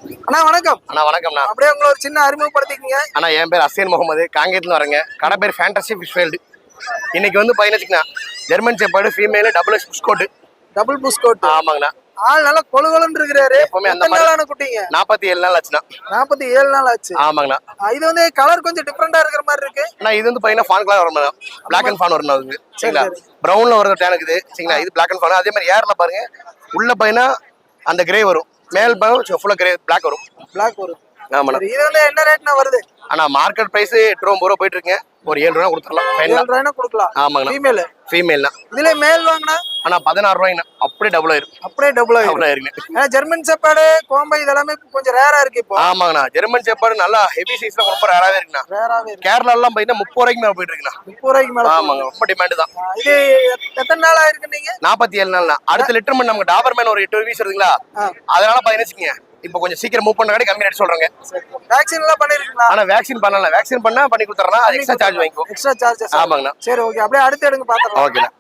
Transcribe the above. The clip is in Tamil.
அண்ணா வணக்கம். அண்ணா வணக்கம்ண்ணா. அப்படியே உங்களை ஒரு சின்ன அறிமுகப்படுத்திக்கங்க. அண்ணா என் பேர் அசேன் முகமது, காங்கேயத்துல வரேங்க. கடை பேர் ஃபேண்டசி ஃபிஷ் வேர்ல்டு. இன்னைக்கு வந்து பையனுக்குண்ணா German shepherd female double plush coat. Double plush coat. ஆமாங்கண்ணா. ஆள் நல்லா கொழுகொழுன்னு இருக்கிறாரு. எப்பவுமே அந்த மாதிரி குட்டிங்க 47 நாள் ஆச்சுண்ணா. 47 நாள் ஆச்சு. ஆமாங்கண்ணா. இது வந்து கலர் கொஞ்சம் டிஃபரெண்டா இருக்கிற மாதிரி இருக்கு. அண்ணா இது வந்து பையனா ஃபான் கலர் வரும். பிளாக் அண்ட் ஃபான் வரும் அது. சரிங்களா? பிரவுன்ல ஒரு டேன் இருக்குது. சரிங்களா? இது பிளாக் அண்ட் ஃபான். அதே மாதிரி ஏர்ல பாருங்க உள்ள பையனா அந்த கிரே வரும். மேல் பையன் ஃபுல்லா கிரே பிளாக் வரும். பிளாக் வரும். ஆமாண்ணா. இது வந்து என்ன ரேட்னா வருது? அண்ணா மார்க்கெட் பிரைஸ் 8 ரூபா போயிட்டு இருக்குங்க. ஒரு 7 ரூபா கொடுத்துடலாம். 7 ரூபாய்னா கொடுக்கலாம். ஆமாங்கண்ணா. ஃபீமேல். ஃபீமேல்னா இதுல மேல் வாங்கினா அண்ணா 16 ரூபாய்ண்ணா. அப்படியே டபுள் ஆயிரும். அப்படியே டபுள் ஆயிருங்க. ஏன்னா ஜெர்மன் செப்பர்டு கோம்பை இதெல்லாமே கொஞ்சம் ரேரா இருக்கு இப்போ. ஆமாங்கண்ணா. ஜெர்மன் செப்பர்டு நல்லா ஹெவி சைஸ்ல ரொம்ப ரேராவே இருக்குண்ணா. ரேராவே இருக்கு. கேரளா எல்லாம் பாத்தீங்கன்னா 30 ரூபாய்க்கு மேல போயிட்டு இருக்குண்ணா. 30 ரூபாய்க்கு மேல. ஆமாங்க. ரொம்ப டிமாண்ட் தான். இது எத்தனை நாளா இருக்கு நீங்க? 47 நாள்ண்ணா. அடுத்த லிட்டர்மெண்ட் நமக்கு டாபர்மேன் ஒரு 8 வீஸ் வருதுங்களா? அதனால பாத்தீங்கன்னா இப்போ கொஞ்சம் சீக்கிரம் மூவ் பண்ண கம்மி ரேட் சொல்றாங்க. வேக்சின் எல்லாம் பண்ணிருக்கீங்களா? ஆனா வேக்சின் பண்ணல. வேக்சின் பண்ணா பண்ணி கொடுத்துறேன். அது எக்ஸ்ட்ரா சார்ஜ் வாங்கிக்கோ. Extra charges. ஆமாங்கண்ணா. சரி ஓகே. அப்படியே அடுத்து எடுங்க பாத்துறோம். ஓகேண்ணா.